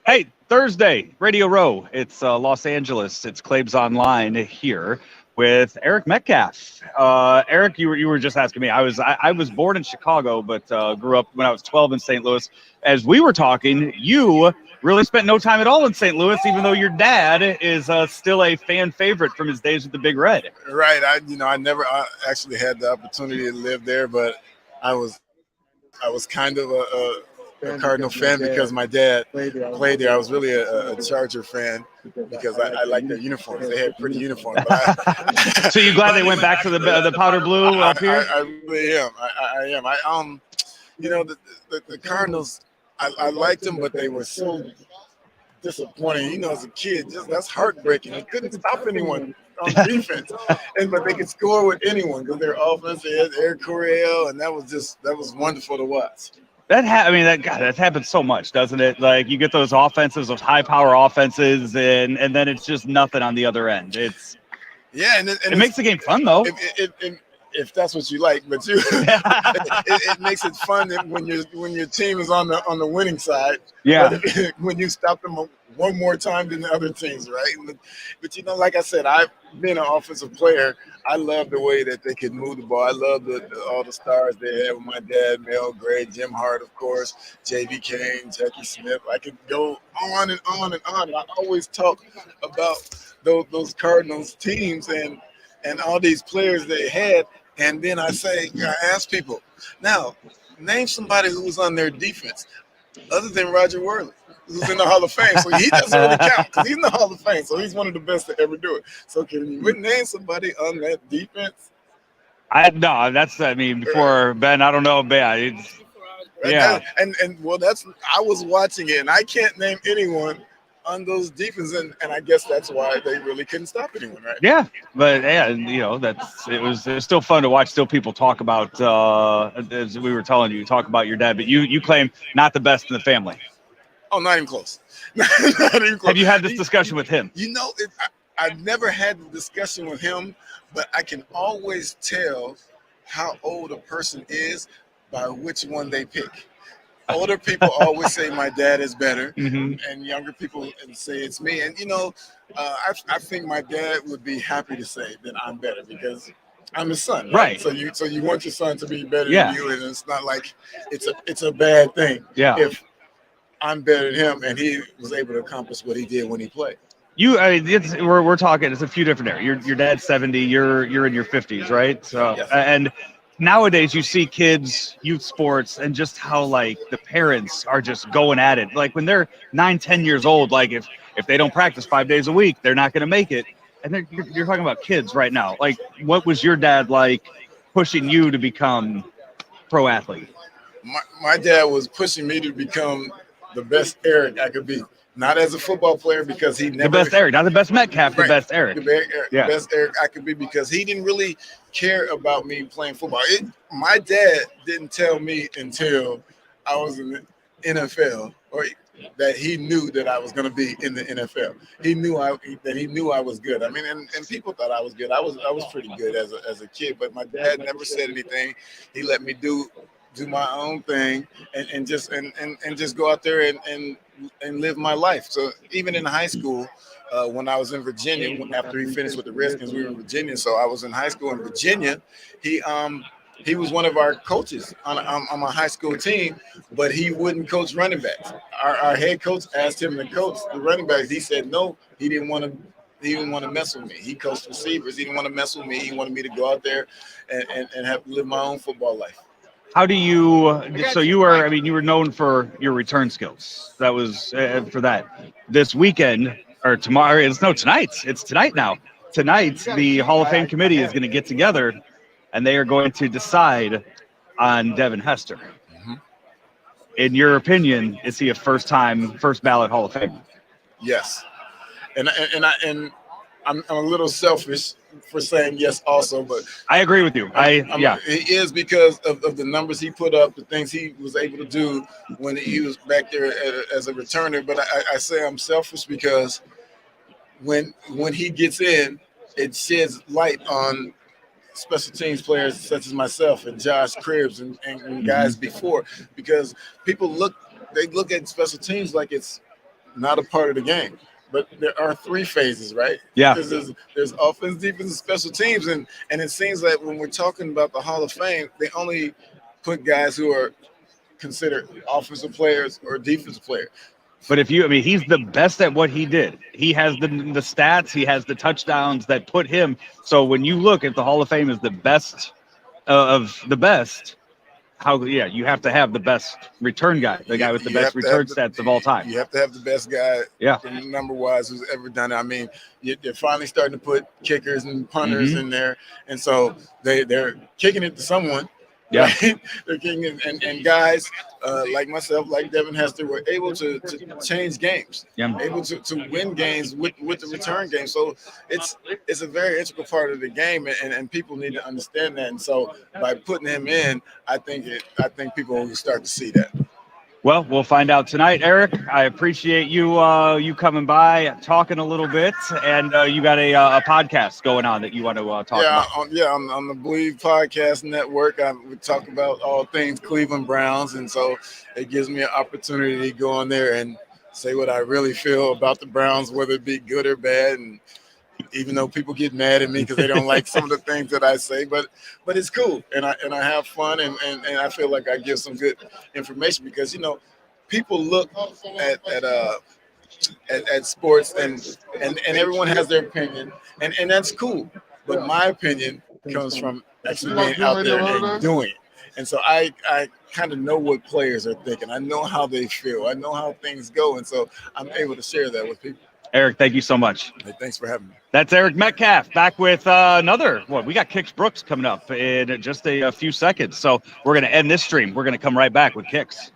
Hey, Thursday, Radio Row. It's Los Angeles. It's Claibs Online here with Eric Metcalf. Eric, you were just asking me. I was born in Chicago, but grew up when I was 12 in St. Louis. As we were talking, you really spent no time at all in St. Louis, even though your dad is still a fan favorite from his days with the Big Red. Right. I never actually had the opportunity to live there, but I was kind of a Cardinal fan because my dad played there. I was really a Charger fan because I liked their uniforms. They had pretty uniforms. So you glad they went back to the powder blue up here? I really am. I am. The Cardinals. I liked them, but they were so disappointing. As a kid, that's heartbreaking. They couldn't stop anyone on defense, but they could score with anyone because their offense had Eric Coryell, and that was wonderful to watch. That happens so much, doesn't it? Like you get those offenses, those high power offenses, and then it's just nothing on the other end. And it makes the game fun though. If that's what you like, but it makes it fun when your team is on the winning side. Yeah. When you stop them one more time than the other teams, right? But like I said, I've been an offensive player. I love the way that they could move the ball. I love all the stars they had with my dad, Mel Gray, Jim Hart, of course, J.V. Kane, Jackie Smith. I could go on and on and on. I always talk about those Cardinals teams and all these players they had. And then I ask people, now, name somebody who was on their defense other than Roger Worley, who's in the Hall of Fame. So he doesn't really count because he's in the Hall of Fame. So he's one of the best to ever do it. So can you name somebody on that defense? Before Ben, I don't know, Ben. Yeah. I was watching it, and I can't name anyone on those defenses, and I guess that's why they really couldn't stop anyone, right? Yeah, but it was still fun to watch. Still, people talk about as we were telling you, talk about your dad, but you claim not the best in the family. Oh, not even close. Not even close. Have you had this discussion with him? I've never had the discussion with him, but I can always tell how old a person is by which one they pick. Older people always say my dad is better, and younger people say it's me. And I think my dad would be happy to say that I'm better because I'm his son, right? So you want your son to be better than you, and it's not like it's a bad thing. Yeah. If I'm better than him, and he was able to accomplish what he did when he played. We're talking. It's a few different areas. Your dad's 70. You're in your 50s, right? So yes. And nowadays you see kids, youth sports, and just how like the parents are just going at it. Like when they're 9-10 years old, like if they don't practice 5 days a week, they're not going to make it. And you're talking about kids right now. Like what was your dad like pushing you to become pro athlete? My dad was pushing me to become the best Eric I could be. Not as a football player because he never – the best Eric, not the best Metcalf, right. The best Eric. The best Eric I could be because he didn't really care about me playing football. My dad didn't tell me until I was in the NFL that he knew that I was going to be in the NFL. He knew I was good. I mean, and people thought I was good. I was pretty good as a kid, but my dad never said anything. He let me do my own thing and just go out there and live my life. So even in high school, when I was in Virginia, after he finished with the Redskins, we were in Virginia. So I was in high school in Virginia. He was one of our coaches on my high school team, but he wouldn't coach running backs. Our head coach asked him to coach the running backs. He said no. He didn't want to mess with me. He coached receivers. He didn't want to mess with me. He wanted me to go out there and have live my own football life. How do you? So you were known for your return skills. That was for that. This weekend or tomorrow? Tonight. It's tonight now. Tonight, the Hall of Fame committee is going to get together, and they are going to decide on Devin Hester. Mm-hmm. In your opinion, is he a first ballot Hall of Famer? Yes, and I'm a little selfish for saying yes also, but I agree with you. He is because of the numbers he put up, the things he was able to do when he was back there as a returner. But I say I'm selfish because when he gets in, it sheds light on special teams players such as myself and Josh Cribbs and guys before, because people look at special teams like it's not a part of the game. But there are three phases, right? Yeah. There's offense, defense, and special teams, and it seems like when we're talking about the Hall of Fame, they only put guys who are considered offensive players or defensive players. But he's the best at what he did. He has the stats, he has the touchdowns that put him. So when you look at the Hall of Fame as the best of the best, you have to have the best return guy, the guy with the best return stats of all time. You have to have the best guy, number-wise, who's ever done it. I mean, they're finally starting to put kickers and punters in there, and so they're kicking it to someone. Yeah, right? They're kicking it, and guys like myself, like Devin Hester, were able to change games, able to win games with the return game. So it's a very integral part of the game, and people need to understand that. And so by putting him in, I think people will start to see that. Well, we'll find out tonight, Eric. I appreciate you coming by, talking a little bit, and you got a podcast going on that you want to talk about. On the Believe Podcast Network, we talk about all things Cleveland Browns, and so it gives me an opportunity to go on there and say what I really feel about the Browns, whether it be good or bad, and even though people get mad at me because they don't like some of the things that I say, but it's cool, and I have fun, and I feel like I give some good information because people look at sports and everyone has their opinion, and that's cool, but my opinion comes from actually being out there and doing it. And so I kind of know what players are thinking. I know how they feel. I know how things go, and so I'm able to share that with people. Eric, thank you so much. Hey, thanks for having me. That's Eric Metcalf back with another one. We got Kix Brooks coming up in just a few seconds. So we're going to end this stream. We're going to come right back with Kix.